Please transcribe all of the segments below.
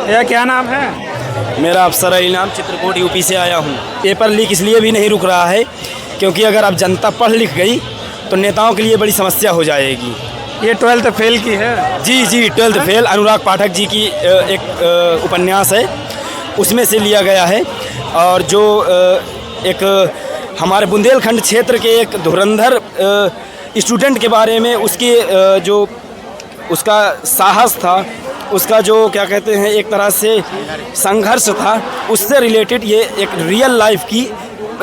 भैया क्या नाम है? मेरा अफसर अली नाम, चित्रकूट यूपी से आया हूँ। पेपर लीक इसलिए भी नहीं रुक रहा है क्योंकि अगर अब जनता पढ़ लिख गई तो नेताओं के लिए बड़ी समस्या हो जाएगी। ये 12th फेल की है? जी 12th फेल अनुराग पाठक जी की एक उपन्यास है, उसमें से लिया गया है। और जो एक हमारे बुंदेलखंड क्षेत्र के एक धुरंधर स्टूडेंट के बारे में उसके जो उसका साहस था, उसका जो क्या कहते हैं एक तरह से संघर्ष था, उससे रिलेटेड ये एक रियल लाइफ की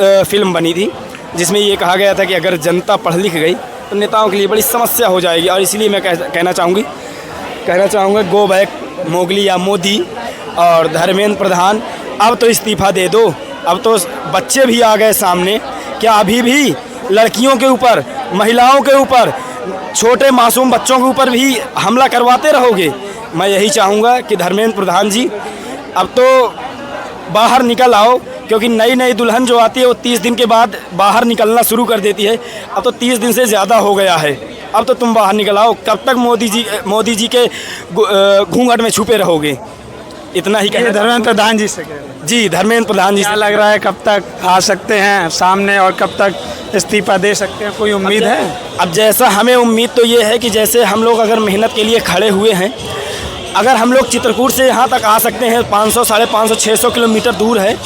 फिल्म बनी थी, जिसमें ये कहा गया था कि अगर जनता पढ़ लिख गई तो नेताओं के लिए बड़ी समस्या हो जाएगी। और इसलिए मैं कहना चाहूँगा गो बैक मोगली या मोदी और धर्मेंद्र प्रधान, अब तो इस्तीफ़ा दे दो। अब तो बच्चे भी आ गए सामने, क्या अभी भी लड़कियों के ऊपर, महिलाओं के ऊपर, छोटे मासूम बच्चों के ऊपर भी हमला करवाते रहोगे? मैं यही चाहूँगा कि धर्मेंद्र प्रधान जी अब तो बाहर निकल आओ, क्योंकि नई नई दुल्हन जो आती है वो 30 दिन के बाद बाहर निकलना शुरू कर देती है। अब तो 30 दिन से ज़्यादा हो गया है, अब तो तुम बाहर निकल आओ। कब तक मोदी जी के घूंघट में छुपे रहोगे? इतना ही कहना। धर्मेंद्र प्रधान जी से जी, धर्मेंद्र प्रधान जी क्या लग रहा है कब तक आ सकते हैं सामने और कब तक इस्तीफा दे सकते हैं, कोई उम्मीद है? अब जैसा हमें उम्मीद तो ये है कि जैसे हम लोग अगर मेहनत के लिए खड़े हुए हैं, अगर हम लोग चित्रकूट से यहाँ तक आ सकते हैं, 500, 550, 600 किलोमीटर दूर है,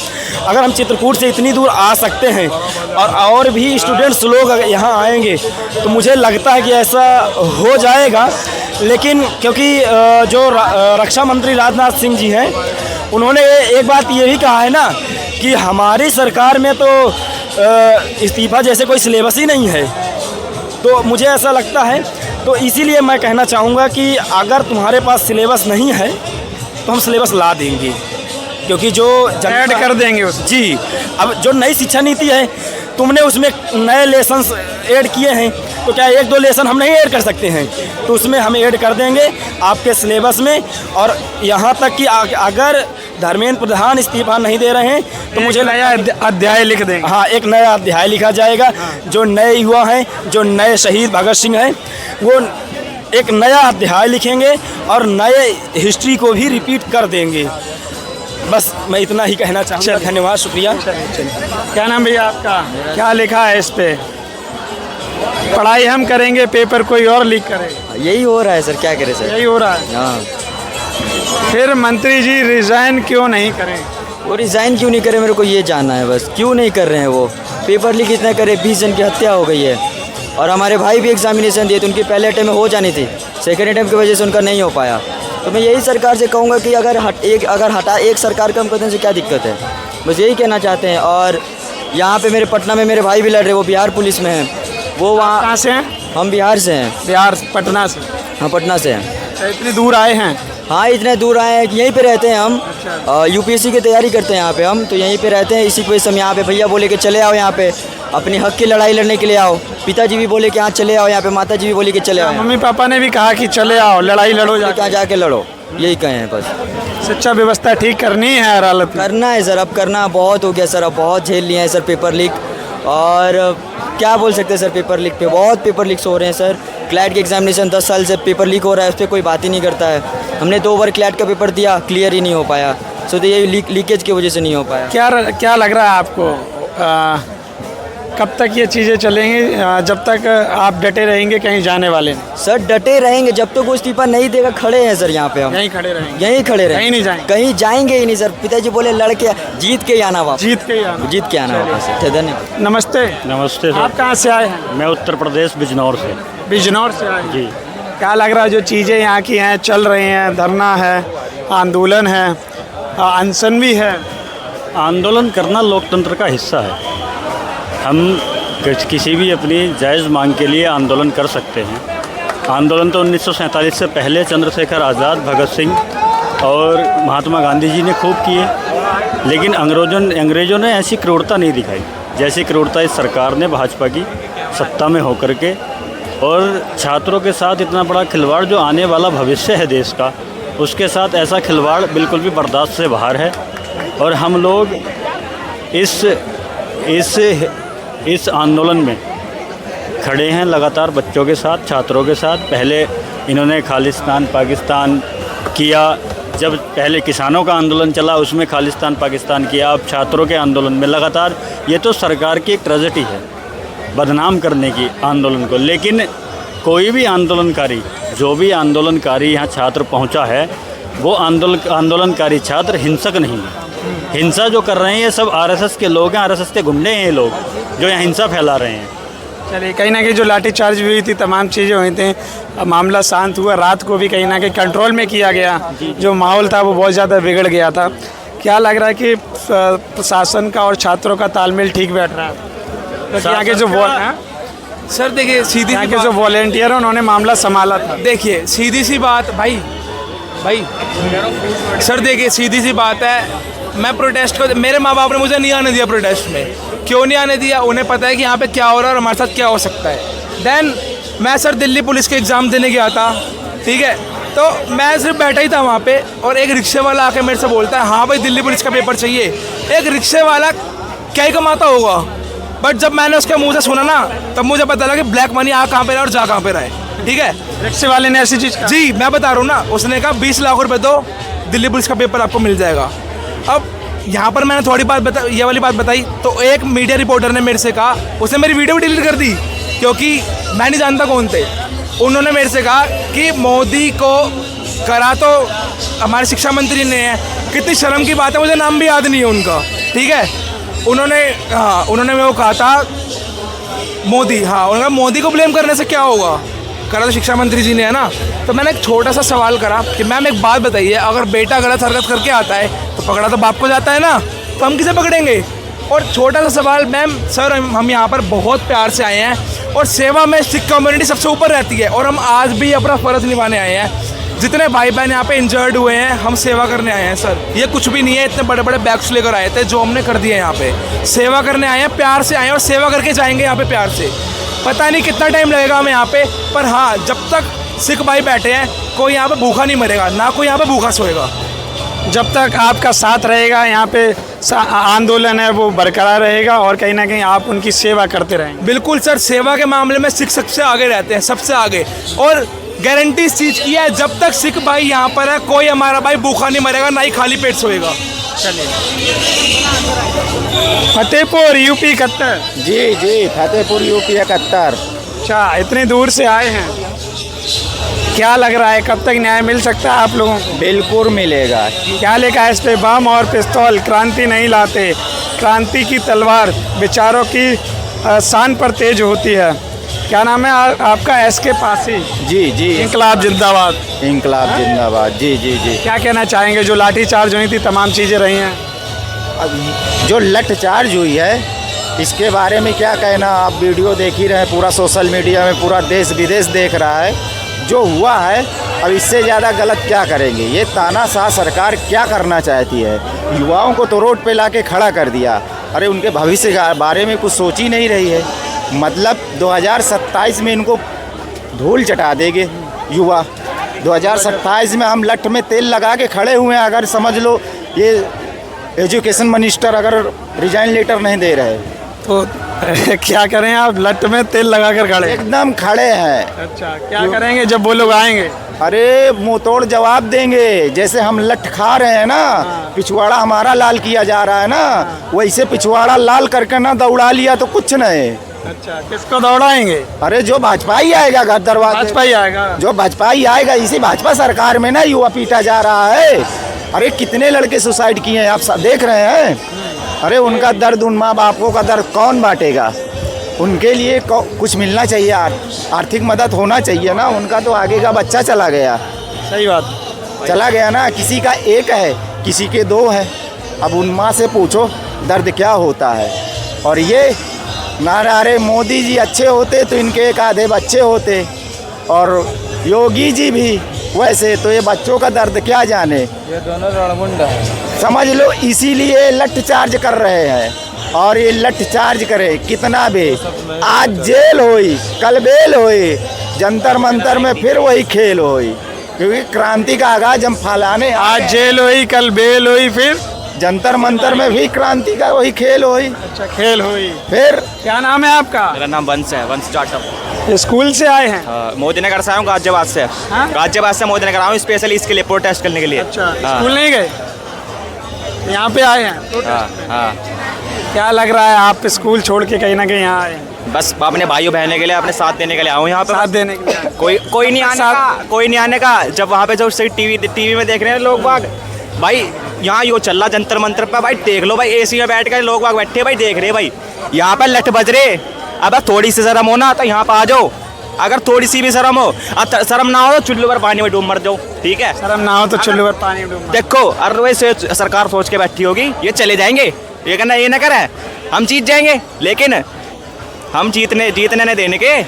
अगर हम चित्रकूट से इतनी दूर आ सकते हैं और भी स्टूडेंट्स लोग अगर यहाँ आएंगे तो मुझे लगता है कि ऐसा हो जाएगा। लेकिन क्योंकि जो रक्षा मंत्री राजनाथ सिंह जी हैं, उन्होंने एक बात ये भी कहा है ना कि हमारी सरकार में तो इस्तीफ़ा जैसे कोई सिलेबस ही नहीं है। तो मुझे ऐसा लगता है, तो इसीलिए मैं कहना चाहूँगा कि अगर तुम्हारे पास सिलेबस नहीं है तो हम सिलेबस ला देंगे, क्योंकि जो ऐड कर देंगे उस। जी, अब जो नई शिक्षा नीति है, तुमने उसमें नए लेसन्स ऐड किए हैं, तो क्या 1-2 लेसन हम नहीं ऐड कर सकते हैं? तो उसमें हम ऐड कर देंगे आपके सिलेबस में। और यहाँ तक कि अगर धर्मेंद्र प्रधान इस्तीफा नहीं दे रहे हैं तो मुझे नया अध्याय लिख देंगे। हाँ, एक नया अध्याय लिखा जाएगा। जो नए युवा हैं, जो नए शहीद भगत सिंह हैं, वो एक नया अध्याय लिखेंगे और नए हिस्ट्री को भी रिपीट कर देंगे। बस मैं इतना ही कहना चाहूँगा। धन्यवाद, शुक्रिया। क्या नाम भैया आपका? क्या लिखा है इस पे? पढ़ाई हम करेंगे, पेपर कोई और लीक करेगा। यही हो रहा है सर, क्या करें सर? यही हो रहा है। हाँ, फिर मंत्री जी रिज़ाइन क्यों नहीं करें? वो रिज़ाइन क्यों नहीं करे, मेरे को ये जानना है बस, क्यों नहीं कर रहे हैं वो? पेपर लीक इतना करे, 20 जन की हत्या हो गई है। और हमारे भाई भी एग्जामिनेशन दिए थे, उनकी पहले अटैम्प में हो जानी थी, सेकेंड अटैम्प की वजह से उनका नहीं हो पाया। तो मैं यही सरकार से कहूँगा कि अगर एक सरकार कम करने से क्या दिक्कत है, बस यही कहना चाहते हैं। और यहाँ पे मेरे पटना में मेरे भाई भी लड़ रहे, वो बिहार पुलिस में हैं। वो वहाँ कहाँ से हैं? हम बिहार से हैं। बिहार, पटना से? हाँ, पटना से हैं। तो इतनी दूर आए हैं? हाँ, इतने दूर आए हैं कि यहीं पे रहते हैं हम। यूपीएससी की तैयारी करते हैं यहाँ पे हम, तो यहीं पे रहते हैं। इसी की वजह से हम यहाँ पे, भैया बोले कि चले आओ यहाँ पे, अपने हक की लड़ाई लड़ने के लिए आओ। पिताजी भी बोले कि हाँ चले आओ यहाँ पे, माताजी भी बोली कि चले आओ। मम्मी पापा ने भी कहा कि चले आओ, लड़ाई लड़ो, क्या जाके लड़ो, यही कहे हैं बस। शिक्षा व्यवस्था ठीक करनी है हर हालत में। करना है सर, अब करना बहुत हो गया सर, अब बहुत झेल लिए हैं सर पेपर लीक। और क्या बोल सकते हैं सर, पेपर लीक पे बहुत पेपर लीक्स हो रहे हैं सर। क्लैट के एग्जामिनेशन 10 साल से पेपर लीक हो रहा है, उस पर कोई बात ही नहीं करता है। हमने 2 बार क्लैट का पेपर दिया, क्लियर ही नहीं हो पाया। सो तो ये लीकेज की वजह से नहीं हो पाया। क्या लग रहा है आपको, कब तक ये चीज़ें चलेंगी? जब तक आप डटे रहेंगे कहीं जाने वाले नहीं? सर डटे रहेंगे जब तक वो इस्तीफा नहीं देगा। खड़े हैं सर यहाँ पे हम, यहीं खड़े रहेंगे? यहीं खड़े रहेंगे, कहीं नहीं जाएंगे? कहीं जाएंगे ही नहीं सर। पिताजी बोले लड़के जीत के ही आना वापस, जीत के ही आना वापस। धन्यवाद। नमस्ते। नमस्ते सर। आप कहाँ से आए हैं? मैं उत्तर प्रदेश बिजनौर से। बिजनौर से आए जी। क्या लग रहा है जो चीज़ें यहाँ की हैं, चल रही हैं? धरना है, आंदोलन है, अनशन भी है। आंदोलन करना लोकतंत्र का हिस्सा है। हम किसी भी अपनी जायज़ मांग के लिए आंदोलन कर सकते हैं। आंदोलन तो 1947 से पहले चंद्रशेखर आज़ाद, भगत सिंह और महात्मा गांधी जी ने खूब किए, लेकिन अंग्रेज़ों ने ऐसी क्रूरता नहीं दिखाई जैसी क्रूरता इस सरकार ने भाजपा की सत्ता में होकर के। और छात्रों के साथ इतना बड़ा खिलवाड़, जो आने वाला भविष्य है देश का, उसके साथ ऐसा खिलवाड़ बिल्कुल भी बर्दाश्त से बाहर है। और हम लोग इस आंदोलन में खड़े हैं लगातार बच्चों के साथ, छात्रों के साथ। पहले इन्होंने खालिस्तान पाकिस्तान किया, जब पहले किसानों का आंदोलन चला उसमें खालिस्तान पाकिस्तान किया, अब छात्रों के आंदोलन में लगातार ये तो सरकार की एक ट्रेजेडी है बदनाम करने की आंदोलन को। लेकिन कोई भी आंदोलनकारी, जो भी आंदोलनकारी यहाँ छात्र पहुँचा है वो आंदोलनकारी छात्र हिंसक नहीं है। हिंसा जो कर रहे हैं ये सब आरएसएस के लोग हैं, आरएसएस के गुंडे हैं ये लोग जो यहाँ हिंसा फैला रहे हैं। चलिए, कहीं ना कहीं जो लाठीचार्ज भी हुई थी, तमाम चीज़ें हुई थी, मामला शांत हुआ, रात को भी कहीं ना कहीं कंट्रोल में किया गया, जो माहौल था वो बहुत ज़्यादा बिगड़ गया था। क्या लग रहा है कि प्रशासन का और छात्रों का तालमेल ठीक बैठ रहा है? क्योंकि यहाँ के जो सर देखिए सीधी यहाँ के जो वॉलेंटियर हैं उन्होंने मामला संभाला था। देखिए सीधी सी बात भाई सर देखिए सीधी सी बात है, मैं प्रोटेस्ट को, मेरे माँ बाप ने मुझे नहीं आने दिया प्रोटेस्ट में। क्यों नहीं आने दिया? उन्हें पता है कि यहाँ पे क्या हो रहा है और हमारे साथ क्या हो सकता है। देन मैं सर दिल्ली पुलिस के एग्ज़ाम देने गया था, ठीक है, तो मैं सिर्फ बैठा ही था वहाँ पे और एक रिक्शे वाला आके मेरे से बोलता है हाँ भाई दिल्ली पुलिस का पेपर चाहिए। एक रिक्शे वाला क्या ही कमाता होगा, बट जब मैंने उसके मुंह से सुना ना तब मुझे पता लगा कि ब्लैक मनी आ कहाँ पे रहा और जा कहाँ पे रहा है। ठीक है, रिक्शे वाले ने ऐसी चीज़ जी मैं बता रहा हूँ ना, उसने कहा 20 लाख रुपए दो, दिल्ली पुलिस का पेपर आपको मिल जाएगा। अब यहाँ पर मैंने थोड़ी बात ये वाली बात बताई तो एक मीडिया रिपोर्टर ने मेरे से कहा, उसने मेरी वीडियो भी डिलीट कर दी क्योंकि मैं नहीं जानता कौन थे। उन्होंने मेरे से कहा कि मोदी को करा तो हमारे शिक्षा मंत्री ने है, कितनी शर्म की बात है, मुझे नाम भी याद नहीं है उनका। ठीक है, उन्होंने वो कहा था मोदी, हाँ उन्होंने कहा मोदी को ब्लेम करने से क्या होगा, करा तो शिक्षा मंत्री जी ने है ना। तो मैंने एक छोटा सा सवाल करा कि मैम एक बात बताइए, अगर बेटा गलत हरकत करके आता है तो पकड़ा तो बाप को जाता है ना, तो हम किसे पकड़ेंगे? और छोटा सा सवाल मैम, सर हम यहाँ पर बहुत प्यार से आए हैं और सेवा में सिख कम्युनिटी सबसे ऊपर रहती है और हम आज भी अपना फ़र्ज़ निभाने आए हैं। जितने भाई बहन यहाँ पे इंजर्ड हुए हैं हम सेवा करने आए हैं सर, ये कुछ भी नहीं है। इतने बड़े बड़े बैग्स लेकर आए थे जो हमने कर दिए यहाँ पे, सेवा करने आए हैं, प्यार से आए हैं और सेवा करके जाएंगे यहाँ पे प्यार से। पता नहीं कितना टाइम लगेगा हमें यहाँ पे, पर हाँ जब तक सिख भाई बैठे हैं कोई यहाँ पे भूखा नहीं मरेगा, ना कोई यहाँ पे भूखा सोएगा। जब तक आपका साथ रहेगा यहाँ पे आंदोलन है वो बरकरार रहेगा और कहीं ना कहीं आप उनकी सेवा करते रहेंगे। बिल्कुल सर, सेवा के मामले में सिख सबसे आगे रहते हैं, सबसे आगे। और गारंटी इस चीज़ की है, जब तक सिख भाई यहाँ पर है कोई हमारा भाई भूखा नहीं मरेगा, ना ही खाली पेट सोएगा। चलिए, फतेहपुर यूपी 71। जी फतेहपुर यूपी 71। अच्छा, इतनी दूर से आए हैं, क्या लग रहा है कब तक न्याय मिल सकता है आप लोगों को? बिल्कुल मिलेगा। क्या लिखा है इस पे? बम और पिस्तौल क्रांति नहीं लाते, क्रांति की तलवार विचारों की शान पर तेज होती है। क्या नाम है आपका? SK पासी। जी इंकलाब जिंदाबाद। इंकलाब जिंदाबाद। जी क्या कहना चाहेंगे? जो लाठी चार्ज हुई थी, तमाम चीज़ें रही हैं, अब जो लठ चार्ज हुई है इसके बारे में क्या कहना, आप वीडियो देख ही रहे हैं, पूरा सोशल मीडिया में पूरा देश विदेश देख रहा है जो हुआ है। अब इससे ज़्यादा गलत क्या करेंगे? ये तानाशाह सरकार क्या करना चाहती है? युवाओं को तो रोड पे लाके खड़ा कर दिया, अरे उनके भविष्य के बारे में कुछ सोच ही नहीं रही है। मतलब 2027 में इनको धूल चटा देंगे युवा। 2027 में हम लठ में तेल लगा के खड़े हुए हैं। अगर समझ लो ये एजुकेशन मिनिस्टर अगर रिजाइन लेटर नहीं दे रहे तो क्या करें? आप लठ में तेल लगाकर खड़े एकदम खड़े हैं। अच्छा, क्या करेंगे जब वो लोग आएंगे? अरे मुंह तोड़ जवाब देंगे। जैसे हम लठ खा रहे हैं ना, पिछवाड़ा हमारा लाल किया जा रहा है ना, वैसे पिछवाड़ा लाल करके ना दौड़ा लिया तो कुछ नहीं। अच्छा, किसको दौड़ाएंगे? अरे जो भाजपा ही आएगा घर दरवाजे, भाजपा ही आएगा। जो भाजपा ही आएगा। इसी भाजपा सरकार में ना युवा पीटा जा रहा है। अरे कितने लड़के सुसाइड किए हैं आप देख रहे हैं। अरे उनका दर्द, उन माँ बापों का दर्द कौन बांटेगा? उनके लिए कुछ मिलना चाहिए, आर्थिक मदद होना चाहिए ना। उनका तो आगे का बच्चा चला गया। सही बात, चला गया ना। किसी का एक है, किसी के दो है। अब उन माँ से पूछो दर्द क्या होता है। और ये नारा, अरे मोदी जी अच्छे होते तो इनके एक आधे बच्चे होते, और योगी जी भी वैसे, तो ये बच्चों का दर्द क्या जाने। ये दोनों रणमुंड हैं, समझ लो। इसीलिए लठ चार्ज कर रहे हैं। और ये लठ चार्ज करे कितना भी, आज जेल होई, कल बेल होई, जंतर मंतर में फिर वही खेल होई। क्योंकि क्रांति का आगाज हम फैलाने, आज जेल हुई, कल बेल हुई, फिर जंतर मंतर में भी क्रांति का वही खेल होई। अच्छा, खेल हुई। फिर क्या नाम है आपका? मेरा नाम वंश है, वंश जाटव। ये स्कूल से आए हैं? मोदी नगर से आया हूँ, गाजियाबाद से। हाँ? गाजियाबाद से मोदी नगर आया हूँ स्पेशली इसके लिए, प्रोटेस्ट करने के लिए। अच्छा, हाँ। स्कूल नहीं गए, यहाँ पे आए हैं protest हाँ, पे। हाँ। क्या लग रहा है आप स्कूल छोड़ के कहीं ना कहीं यहाँ आए हैं? बस अपने भाइयों बहनों के लिए, अपने साथ देने के लिए आऊँ यहाँ पे। साथ देने के लिए आए हैं। कोई नहीं आने का, कोई नहीं आने का। जब वहाँ पे जो टीवी में देख रहे हैं लोग बाग, भाई यहाँ यो चल रहा जंतर मंतर पे, भाई देख लो भाई, एसी में बैठ कर लोग बाग बैठे भाई, देख रहे भाई यहाँ पर लठ बज रहे। अब थोड़ी सी शर्म हो ना तो यहाँ पर आ जाओ, अगर थोड़ी सी भी शर्म हो, अब शर्म ना हो तो चुल्लू पर पानी में डूब मर जाओ, ठीक है। शर्म ना हो तो चुल्लू पर पानी डूब। देखो अरे वैसे सरकार सोच के बैठी होगी ये चले जाएंगे, ये करना ये ना करे, हम जीत जाएंगे, लेकिन हम जीतने नहीं देने के।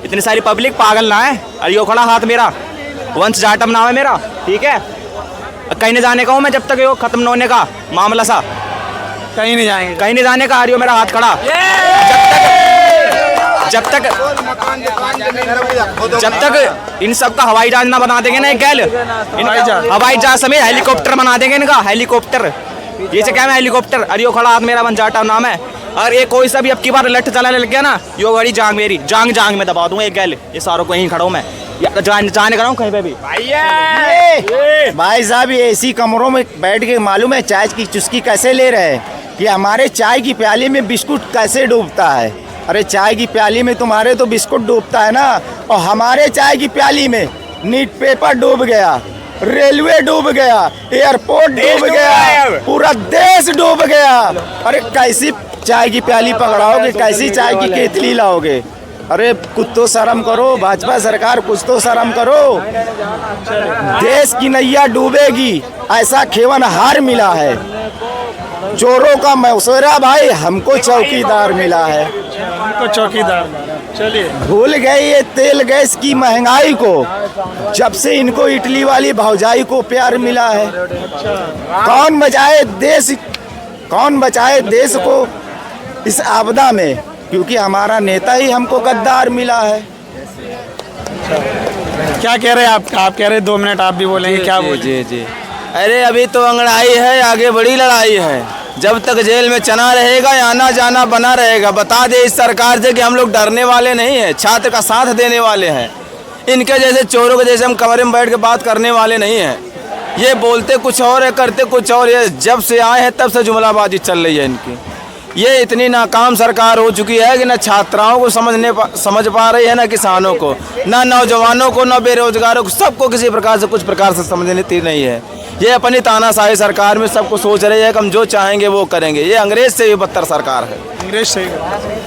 इतनी सारी पब्लिक पागल ना है। अरे यो खड़ा हाथ मेरा, वंश जाटम नाम है मेरा, ठीक है। कहीं नहीं जाने का हूँ मैं जब तक यो खत्म न होने का मामला सा, कहीं नहीं जाएंगे। कहीं नहीं जाने का। अरे यो मेरा हाथ खड़ा, जब तक इन सब का हवाई जहाज ना बना देंगे ना, एक गैल हवाई जहाज समेत हेलीकॉप्टर बना देंगे इनका, हेलीकॉप्टर। ये से क्या है हेलीकॉप्टर। अरे यो खड़ा हाथ मेरा, वंश जाटम नाम है। और ये कोई सा भी अब की बार लठ चलाने लग गया ना, यो बड़ी जांग मेरी, जांग में दबा दूंगा एक गैल। ये सारों को यहीं खड़ा हूँ मैं, जाने कर रहा हूँ कहीं पे भी। भाई साहब ये एसी कमरों में बैठ के मालूम है चाय की चुस्की कैसे ले रहे हैं कि हमारे चाय की प्याली में बिस्कुट कैसे डूबता है। अरे चाय की प्याली में तुम्हारे तो बिस्कुट डूबता है ना, और हमारे चाय की प्याली में नीट पेपर डूब गया, रेलवे डूब गया, एयरपोर्ट डूब गया, पूरा देश डूब गया। अरे कैसी चाय की प्याली पकड़ाओगे, कैसी चाय की केतली लाओगे। अरे कुछ तो शर्म करो भाजपा सरकार, कुछ तो शर्म करो। देश की नैया डूबेगी ऐसा खेवन हार मिला है। चोरों का मशवरा भाई, हमको चौकीदार मिला है। हमको चौकीदार। चलिए, भूल गए ये तेल गैस की महंगाई को, जब से इनको इटली वाली भौजाई को प्यार मिला है। कौन बचाए देश को इस आपदा में, क्योंकि हमारा नेता ही हमको गद्दार मिला है। क्या कह रहे हैं आप कह रहे हैं 2 मिनट आप भी बोलेंगे, क्या बोले? जी। अरे अभी तो अंगड़ाई है, आगे बड़ी लड़ाई है। जब तक जेल में चना रहेगा, आना जाना बना रहेगा। बता दे इस सरकार से कि हम लोग डरने वाले नहीं हैं, छात्र का साथ देने वाले हैं। इनके जैसे चोरों के जैसे हम कमरे में बैठ के बात करने वाले नहीं हैं। ये बोलते कुछ और है, करते कुछ और। ये जब से आए हैं तब से जुमलाबाजी चल रही है इनकी। ये इतनी नाकाम सरकार हो चुकी है कि न छात्राओं को समझ पा रही है, न किसानों को, न नौजवानों को, न बेरोजगारों को, सबको किसी प्रकार से कुछ प्रकार से समझती नहीं है। ये अपनी तानाशाही सरकार में सबको सोच रही है कि हम जो चाहेंगे वो करेंगे। ये अंग्रेज से भी बदतर सरकार है। अंग्रेज से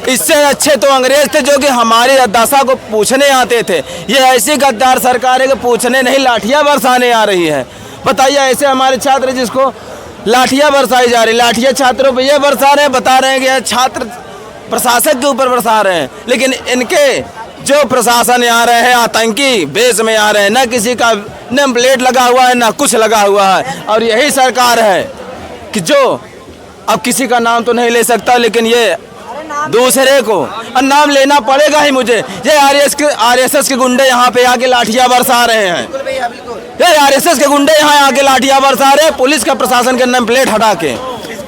इससे अच्छे तो अंग्रेज थे जो कि हमारी दशा को पूछने आते थे। ये ऐसी गद्दार सरकार है कि पूछने नहीं, लाठियाँ बरसाने आ रही है। बताइए, ऐसे हमारे छात्र जिसको लाठियाँ बरसाई जा रही, लाठियाँ छात्रों पे ये बरसा रहे हैं, बता रहे हैं कि छात्र प्रशासक के ऊपर बरसा रहे हैं। लेकिन इनके जो प्रशासन आ रहे हैं आतंकी बेस में आ रहे हैं, ना किसी का नेम प्लेट लगा हुआ है, ना कुछ लगा हुआ है। और यही सरकार है कि जो अब किसी का नाम तो नहीं ले सकता, लेकिन ये दूसरे को नाम लेना पड़ेगा ही मुझे। ये आरएसएस के गुंडे यहाँ पे आके लाठियाँ बरसा रहे हैं। ये आरएसएस के गुंडे यहाँ आके लाठियाँ बरसा रहे हैं, पुलिस का प्रशासन के नेम प्लेट हटा के।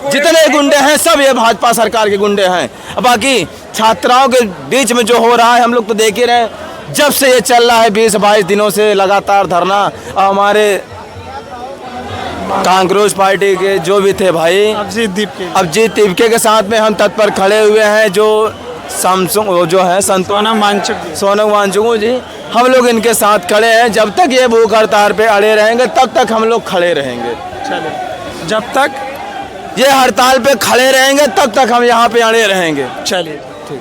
जितने गुंडे हैं सब ये भाजपा सरकार के गुंडे हैं। बाकी छात्राओं के बीच में जो हो रहा है हम लोग तो देख ही रहे हैं। जब से ये चल रहा है 20-22 दिनों से लगातार धरना, हमारे कांग्रेस पार्टी के जो भी थे भाई, अभिजीत दीपके के साथ में हम तत्पर खड़े हुए हैं। जो जो है सोनम वांगचुक जी, हम लोग इनके साथ खड़े हैं। जब तक ये भूख हड़ताल पे अड़े रहेंगे तब तक हम लोग खड़े रहेंगे। जब तक ये हड़ताल पे खड़े रहेंगे तब तक हम यहाँ पे अड़े रहेंगे। चलिए, ठीक।